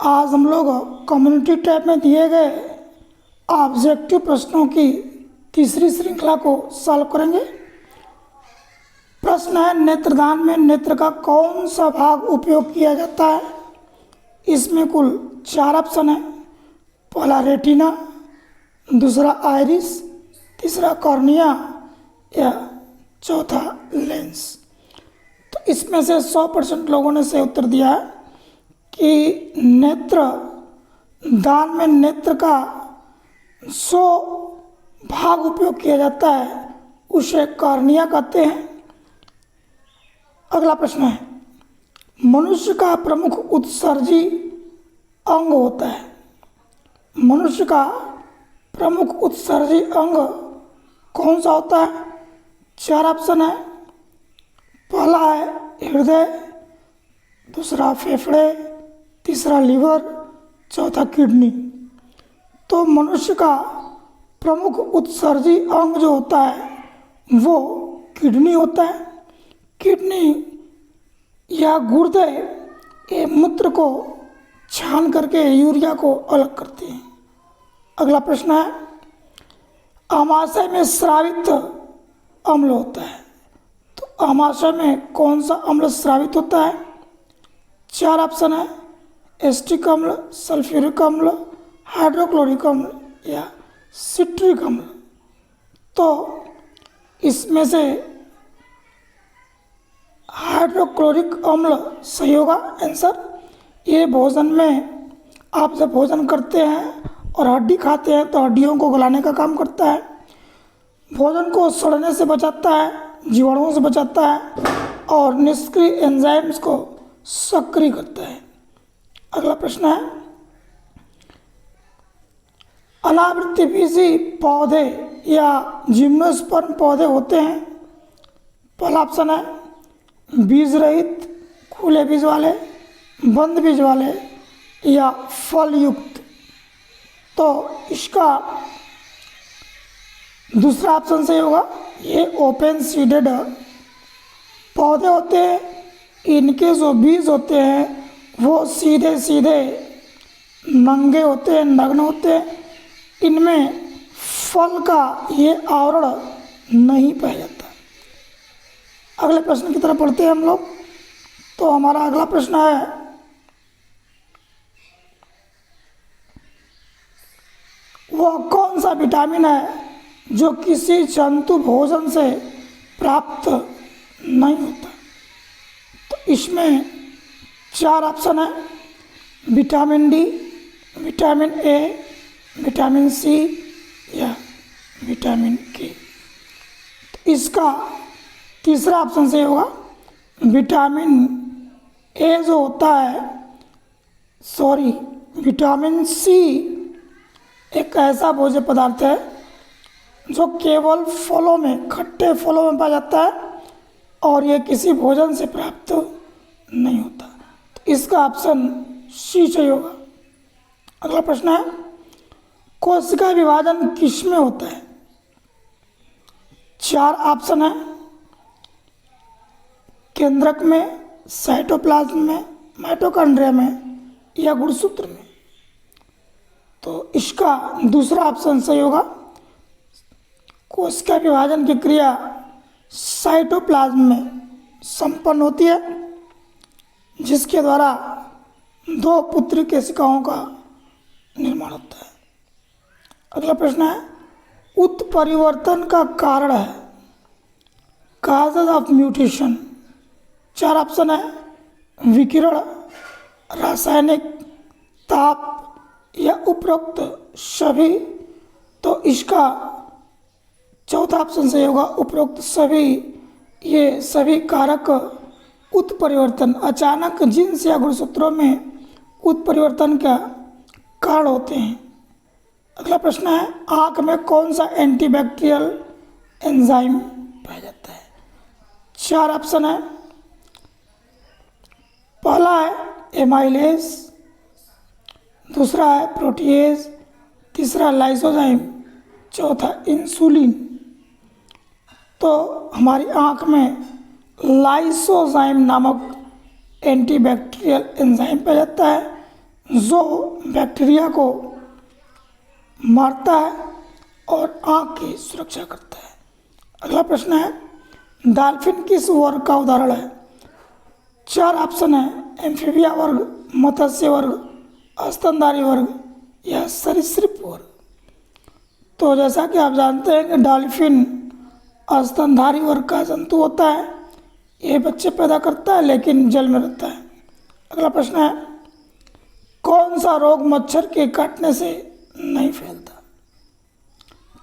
आज हम लोग कम्युनिटी टैब में दिए गए ऑब्जेक्टिव प्रश्नों की तीसरी श्रृंखला को सॉल्व करेंगे। प्रश्न है, नेत्रदान में नेत्र का कौन सा भाग उपयोग किया जाता है। इसमें कुल 4 ऑप्शन है। पहला रेटिना, दूसरा आइरिस, तीसरा कॉर्निया या चौथा लेंस। तो इसमें से 100% लोगों ने सही उत्तर दिया है कि नेत्र दान में नेत्र का 100 भाग उपयोग किया जाता है, उसे कॉर्निया कहते हैं। अगला प्रश्न है, मनुष्य का प्रमुख उत्सर्जी अंग होता है। मनुष्य का प्रमुख उत्सर्जी अंग कौन सा होता है। 4 ऑप्शन है। पहला है हृदय, दूसरा फेफड़े, तीसरा लीवर, चौथा किडनी। तो मनुष्य का प्रमुख उत्सर्जी अंग जो होता है वो किडनी होता है। किडनी या गुर्दे ये मूत्र को छान करके यूरिया को अलग करती हैं। अगला प्रश्न है, आमाशय में स्रावित अम्ल होता है। तो आमाशय में कौन सा अम्ल स्रावित होता है। 4 ऑप्शन है। एस्टिक अम्ल, सल्फ्यूरिक अम्ल, हाइड्रोक्लोरिक अम्ल या सिट्रिक अम्ल। तो इसमें से हाइड्रोक्लोरिक अम्ल सही होगा आंसर। ये भोजन में आप जब भोजन करते हैं और हड्डी खाते हैं तो हड्डियों को गलाने का काम करता है, भोजन को सड़ने से बचाता है, जीवाणुओं से बचाता है और निष्क्रिय एंजाइम्स को सक्रिय करता है। अगला प्रश्न है, अनावृत्तिबीजी पौधे या जिम्नोस्पर्म पौधे होते हैं। पहला ऑप्शन है बीज रहित, खुले बीज वाले, बंद बीज वाले या फल युक्त। तो इसका दूसरा ऑप्शन सही होगा। ये ओपन सीडेड पौधे होते हैं। इनके जो बीज होते हैं वो सीधे सीधे नंगे होते हैं, नग्न होते हैं। इनमें फल का ये आवरण नहीं पाया जाता। अगले प्रश्न की तरफ पढ़ते हैं हम लोग। तो हमारा अगला प्रश्न है, वह कौन सा विटामिन है जो किसी जंतु भोजन से प्राप्त नहीं होता। तो इसमें 4 ऑप्शन है। Vitamin D, vitamin A, vitamin C या विटामिन के। तो इसका तीसरा ऑप्शन से होगा। विटामिन ए जो होता है, विटामिन सी एक ऐसा भोज्य पदार्थ है जो केवल फलों में, खट्टे फलों में पाया जाता है और ये किसी भोजन से प्राप्त नहीं होता। तो इसका ऑप्शन सी सही होगा। अगला प्रश्न है, कोशिका विभाजन किस में होता है। 4 ऑप्शन है। केंद्रक में, साइटोप्लाज्म में, माइटोकॉन्ड्रिया में या गुणसूत्र में। तो इसका दूसरा ऑप्शन सही होगा। कोशिका विभाजन की क्रिया साइटोप्लाज्म में संपन्न होती है, जिसके द्वारा 2 पुत्री केशिकाओं का निर्माण होता है। अगला प्रश्न है, उत्परिवर्तन का कारण है। Causes of mutation. 4 ऑप्शन है। विकिरण, रासायनिक, ताप या उपरोक्त सभी। तो इसका चौथा ऑप्शन सही होगा, उपरोक्त सभी। ये सभी कारक उत्परिवर्तन, अचानक जीन्स या गुणसूत्रों में उत्परिवर्तन का कारण होते हैं। अगला प्रश्न है, आँख में कौन सा एंटीबैक्टीरियल एंजाइम पाया जाता है। 4 ऑप्शन है। पहला है एमाइलेज, दूसरा है प्रोटीएज, तीसरा लाइसोजाइम, चौथा इंसुलिन। तो हमारी आँख में लाइसोजाइम नामक एंटीबैक्टीरियल एंजाइम पाया जाता है, जो बैक्टीरिया को मारता है और आँख की सुरक्षा करता है। अगला प्रश्न है, डॉल्फिन किस वर्ग का उदाहरण है? 4 ऑप्शन है, एम्फीबिया वर्ग, मत्स्य वर्ग, स्तनधारी वर्ग या सरीसृप वर्ग। तो जैसा कि आप जानते हैं कि डॉल्फिन स्तनधारी वर्ग का जंतु होता है। ये बच्चे पैदा करता है लेकिन जल में रहता है। अगला प्रश्न है, कौन सा रोग मच्छर के काटने से नहीं फैलता?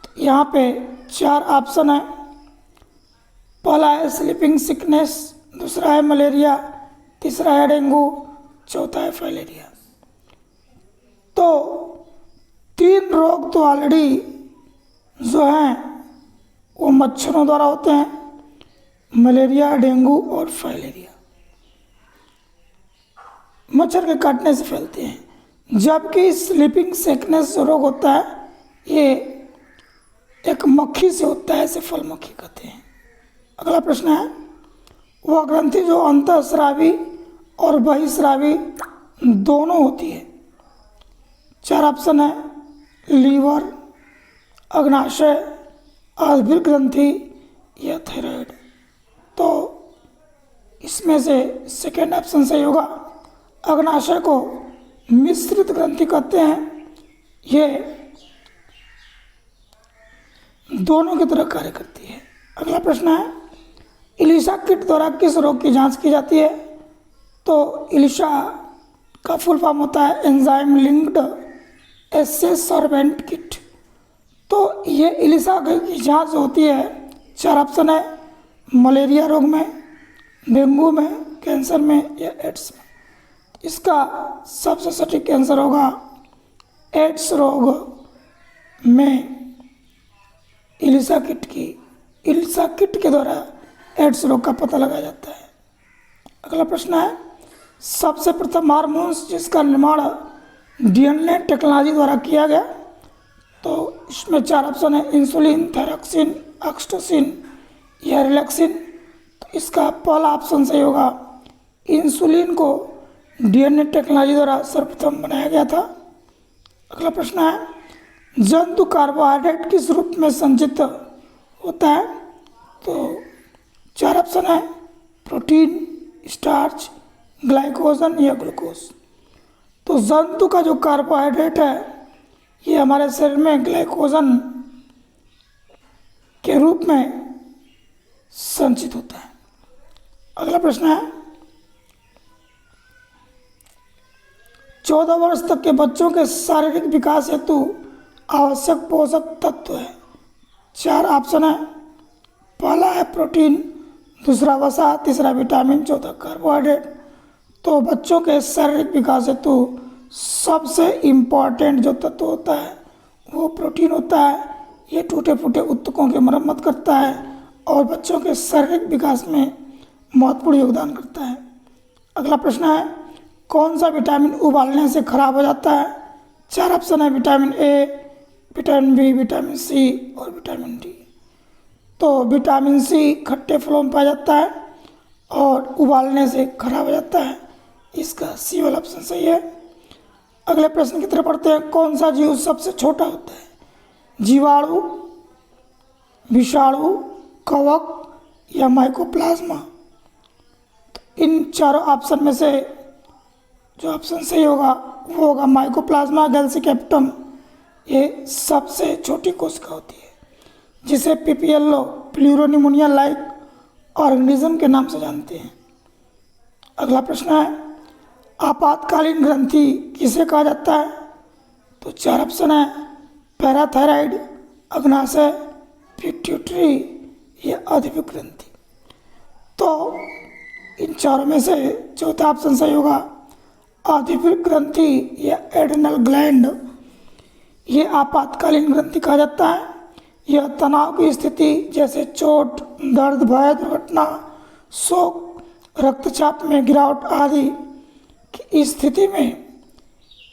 तो यहाँ पे 4 ऑप्शन है। पहला है स्लीपिंग सिकनेस, दूसरा है मलेरिया, तीसरा है डेंगू, चौथा है फाइलेरिया। तो 3 रोग तो ऑलरेडी जो हैं वो मच्छरों द्वारा होते हैं, मलेरिया, डेंगू और फाइलेरिया मच्छर के काटने से फैलते हैं। जबकि स्लीपिंग सिकनेस जो रोग होता है ये एक मक्खी से होता है, इसे फल मक्खी कहते हैं। अगला प्रश्न है, वह ग्रंथि जो अंतःस्रावी और बहिस्रावी दोनों होती है। 4 ऑप्शन है, लीवर, अग्नाशय, आल्विक ग्रंथि या थायराइड। तो इसमें से सेकेंड ऑप्शन सही होगा। अग्नाशय को मिश्रित ग्रंथि कहते हैं। ये दोनों की तरह कार्य करती है। अगला प्रश्न है, इलिशा किट द्वारा किस रोग की जांच की जाती है? तो इलिशा का फुल फॉर्म होता है एंजाइम लिंक्ड एस्से सॉर्बेंट किट। तो ये इलिशा की जांच होती है। 4 ऑप्शन है, मलेरिया रोग में, डेंगू में, कैंसर में या एड्स में। इसका सबसे सटीक आंसर होगा एड्स रोग में इलिशा किट के द्वारा एड्स रोग का पता लगाया जाता है। अगला प्रश्न है, सबसे प्रथम हार्मोन्स जिसका निर्माण डीएनए टेक्नोलॉजी द्वारा किया गया। तो इसमें 4 ऑप्शन है, इंसुलिन, थायरॉक्सिन, ऑक्सीटोसिन या रिलैक्सिन। तो इसका पहला ऑप्शन सही होगा। इंसुलिन को डीएनए टेक्नोलॉजी द्वारा सर्वप्रथम बनाया गया था। अगला प्रश्न है, जंतु कार्बोहाइड्रेट किस रूप में संचित होता है? तो 4 ऑप्शन है, प्रोटीन, स्टार्च, ग्लाइकोजन या ग्लूकोज। तो जंतु का जो कार्बोहाइड्रेट है ये हमारे शरीर में ग्लाइकोजन के रूप में संचित होता है। अगला प्रश्न है, 14 वर्ष तक के बच्चों के शारीरिक विकास हेतु आवश्यक पोषक तत्व है। 4 ऑप्शन है, पहला है प्रोटीन, दूसरा वसा, तीसरा विटामिन, चौथा कार्बोहाइड्रेट। तो बच्चों के शारीरिक विकास हेतु सबसे इम्पॉर्टेंट जो तत्व होता है वो प्रोटीन होता है। ये टूटे फूटे ऊतकों की मरम्मत करता है और बच्चों के शारीरिक विकास में महत्वपूर्ण योगदान करता है। अगला प्रश्न है, कौन सा विटामिन उबालने से खराब हो जाता है? 4 ऑप्शन है, vitamin A, vitamin B, vitamin C और विटामिन डी। तो विटामिन सी खट्टे फलों में पाया जाता है और उबालने से खराब हो जाता है। इसका सी वाला ऑप्शन सही है। अगले प्रश्न की तरफ पढ़ते हैं, कौन सा जीव सबसे छोटा होता है? जीवाणु, विषाणु, कवक या माइकोप्लाज्मा। तो इन चारों ऑप्शन में से जो ऑप्शन सही होगा वो होगा माइकोप्लाज्मा गैल्सिकेप्टम। ये सबसे छोटी कोशिका होती है जिसे पीपीएलओ, प्लूरोनिमोनिया लाइक ऑर्गेनिज्म के नाम से जानते हैं। अगला प्रश्न है, आपातकालीन ग्रंथि किसे कहा जाता है? तो 4 ऑप्शन है, पैराथायराइड, अग्नाशय, पिट्यूटरी या अधिभुक ग्रंथि। तो इन चारों में से चौथा ऑप्शन सही होगा, अधिभुक ग्रंथि या एड्रिनल ग्लैंड। ये आपातकालीन ग्रंथि कहा जाता है। यह तनाव की स्थिति जैसे चोट, दर्द, भय, दुर्घटना, शोक, रक्तचाप में गिरावट आदि की स्थिति में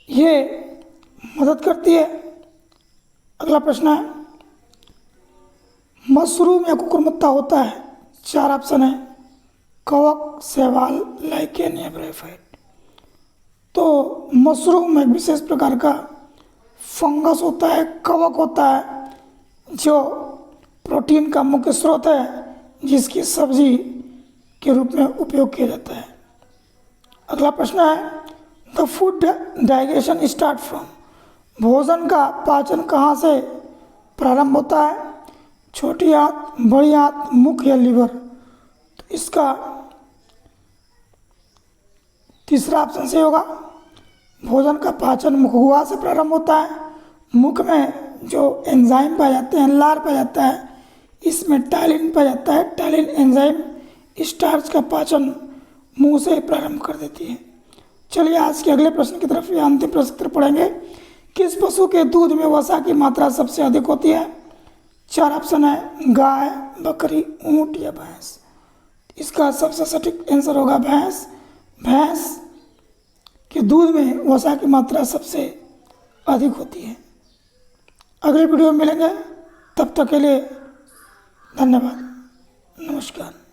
ये मदद करती है। अगला प्रश्न है, मशरूम या कुकुरमुत्ता होता है? 4 ऑप्शन है, कवक, शैवाल, लाइकेन या ब्रायोफाइट। तो मशरूम एक विशेष प्रकार का फंगस होता है, कवक होता है, जो प्रोटीन का मुख्य स्रोत है, जिसकी सब्जी के रूप में उपयोग किया जाता है। अगला प्रश्न है, the food digestion start from, भोजन का पाचन कहाँ से प्रारंभ होता है? छोटी आंत, बड़ी आंत, मुख या लीवर? तो इसका तीसरा ऑप्शन सही होगा। भोजन का पाचन मुखगुहा से प्रारंभ होता है। मुख में जो एंजाइम पाए जाते हैं, लार पाया जाता है, इसमें टाइलिन पाया जाता है। टाइलिन एंजाइम स्टार्च का पाचन मुंह से प्रारंभ कर देती है। चलिए आज के अगले प्रश्न की तरफ, या अंतिम प्रश्न की तरफ पढ़ेंगे। किस पशु के दूध में वसा की मात्रा सबसे अधिक होती है? 4 ऑप्शन है, गाय, बकरी, ऊंट या भैंस। इसका सबसे सटीक आंसर होगा भैंस। भैंस के दूध में वसा की मात्रा सबसे अधिक होती है। अगले वीडियो में मिलेंगे, तब तक के लिए धन्यवाद, नमस्कार।